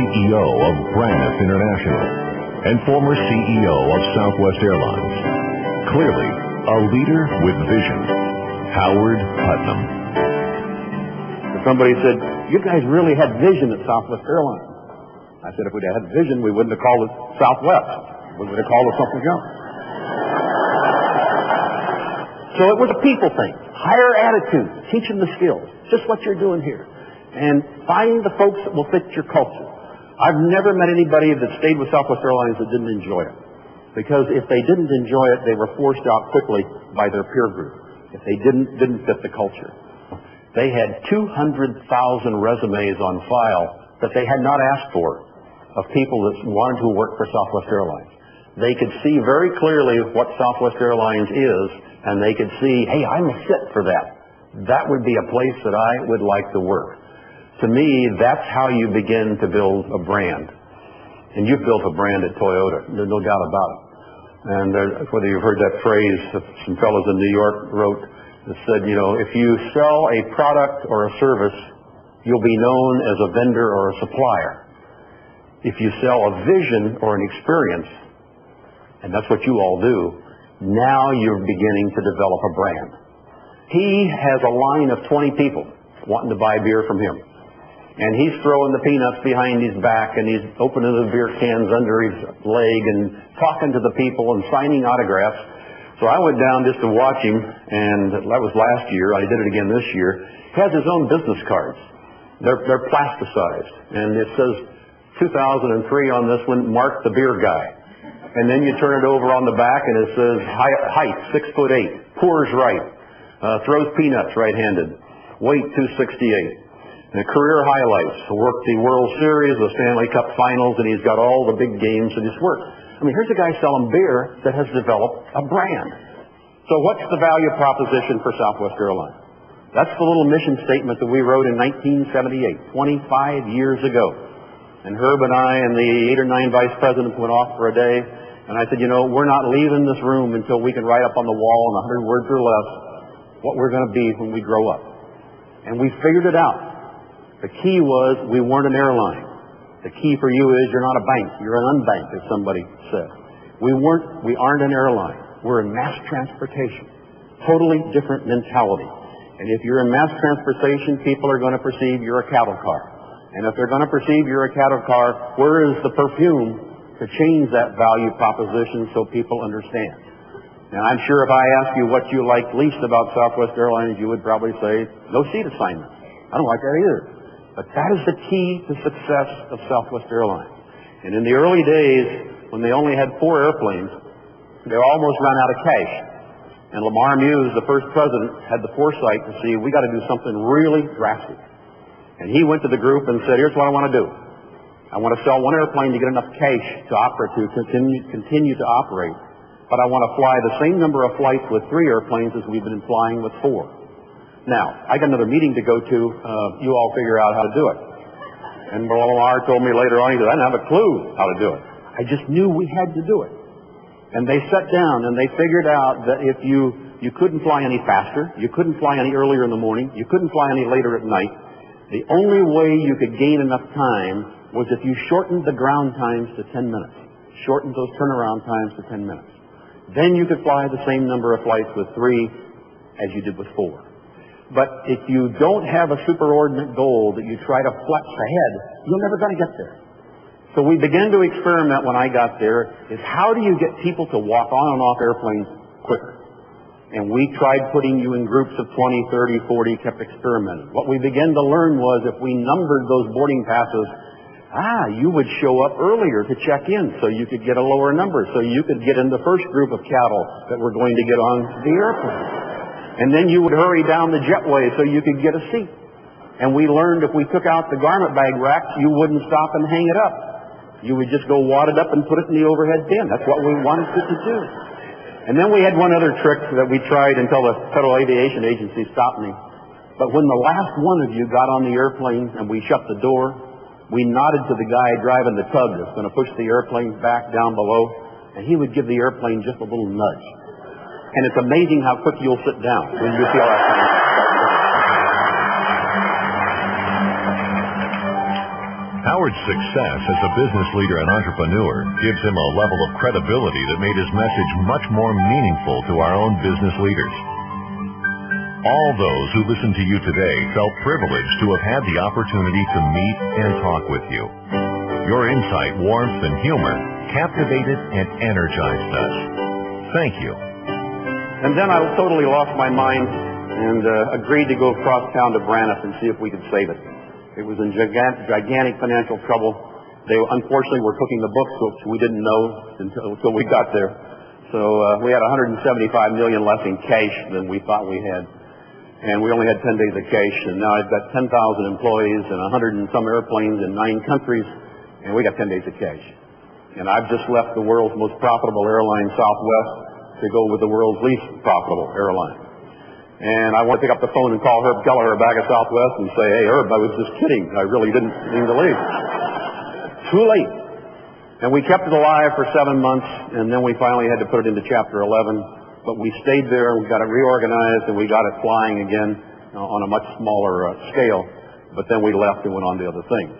CEO of Braniff International and former CEO of Southwest Airlines. Clearly, a leader with vision. Howard Putnam. Somebody said, "You guys really had vision at Southwest Airlines." I said, "If we'd had vision, we wouldn't have called it Southwest. We would have called it something else." So it was a people thing. Higher attitude, teach them the skills, just what you're doing here. And find the folks that will fit your culture. I've never met anybody that stayed with Southwest Airlines that didn't enjoy it. Because if they didn't enjoy it, they were forced out quickly by their peer group. If they didn't fit the culture. They had 200,000 resumes on file that they had not asked for of people that wanted to work for Southwest Airlines. They could see very clearly what Southwest Airlines is, and they could see, hey, I'm a fit for that. That would be a place that I would like to work. To me, that's how you begin to build a brand. And you've built a brand at Toyota, there's no doubt about it. And whether you've heard that phrase that some fellows in New York wrote that said, you know, if you sell a product or a service, you'll be known as a vendor or a supplier. If you sell a vision or an experience, and that's what you all do, now you're beginning to develop a brand. He has a line of 20 people wanting to buy beer from him. And he's throwing the peanuts behind his back, and he's opening the beer cans under his leg and talking to the people and signing autographs. So I went down just to watch him, and that was last year. I did it again this year. He has his own business cards. They're plasticized, and it says 2003 on this one, Mark the Beer Guy. And then you turn it over on the back, and it says height 6'8", pours right, throws peanuts right-handed, weight 268. And career highlights, worked the World Series, the Stanley Cup Finals, and he's got all the big games in his work. I mean, here's a guy selling beer that has developed a brand. So what's the value proposition for Southwest Airlines? That's the little mission statement that we wrote in 1978, 25 years ago. And Herb and I and the 8 or 9 vice presidents went off for a day, and I said, you know, we're not leaving this room until we can write up on the wall in 100 words or less what we're going to be when we grow up. And we figured it out. The key was we weren't an airline. The key for you is you're not a bank. You're an unbanked, as somebody said. We aren't an airline. We're in mass transportation. Totally different mentality. And if you're in mass transportation, people are going to perceive you're a cattle car. And if they're going to perceive you're a cattle car, where is the perfume to change that value proposition so people understand? And I'm sure if I ask you what you like least about Southwest Airlines, you would probably say, no seat assignment. I don't like that either. But that is the key to success of Southwest Airlines. And in the early days, when they only had 4 airplanes, they almost ran out of cash. And Lamar Muse, the first president, had the foresight to see, we got to do something really drastic. And he went to the group and said, here's what I want to do. I want to sell 1 airplane to get enough cash to operate, to continue to operate. But I want to fly the same number of flights with 3 airplanes as we've been flying with 4. Now, I got another meeting to go to. You all figure out how to do it. And Lamar told me later on, he said, I didn't have a clue how to do it. I just knew we had to do it. And they sat down and they figured out that if you couldn't fly any faster, you couldn't fly any earlier in the morning, you couldn't fly any later at night, the only way you could gain enough time was if you shortened the ground times to 10 minutes. Shortened those turnaround times to 10 minutes. Then you could fly the same number of flights with 3 as you did with 4. But if you don't have a superordinate goal that you try to flex ahead, you're never going to get there. So we began to experiment when I got there, is how do you get people to walk on and off airplanes quicker? And we tried putting you in groups of 20, 30, 40, kept experimenting. What we began to learn was if we numbered those boarding passes, you would show up earlier to check in so you could get a lower number, so you could get in the first group of cattle that were going to get on the airplane. And then you would hurry down the jetway so you could get a seat. And we learned if we took out the garment bag racks, you wouldn't stop and hang it up. You would just go wad it up and put it in the overhead bin. That's what we wanted it to do. And then we had one other trick that we tried until the Federal Aviation Agency stopped me. But when the last one of you got on the airplane and we shut the door, we nodded to the guy driving the tug that's going to push the airplane back down below, and he would give the airplane just a little nudge. And it's amazing how quick you'll sit down when you feel that thing. Howard's success as a business leader and entrepreneur gives him a level of credibility that made his message much more meaningful to our own business leaders. All those who listen to you today felt privileged to have had the opportunity to meet and talk with you. Your insight, warmth, and humor captivated and energized us. Thank you. And then I totally lost my mind and agreed to go across town to Braniff and see if we could save it. It was in gigantic financial trouble. They unfortunately were cooking the books, which we didn't know until we got there. So we had $175 million less in cash than we thought we had. And we only had 10 days of cash, and now I've got 10,000 employees and 100 and some airplanes in 9 countries, and we got 10 days of cash. And I've just left the world's most profitable airline, Southwest, to go with the world's least profitable airline. And I want to pick up the phone and call Herb Kelleher back at Southwest and say, hey, Herb, I was just kidding. I really didn't mean to leave. Too late. And we kept it alive for 7 months, and then we finally had to put it into Chapter 11. But we stayed there, we got it reorganized, and we got it flying again on a much smaller scale. But then we left and went on to other things.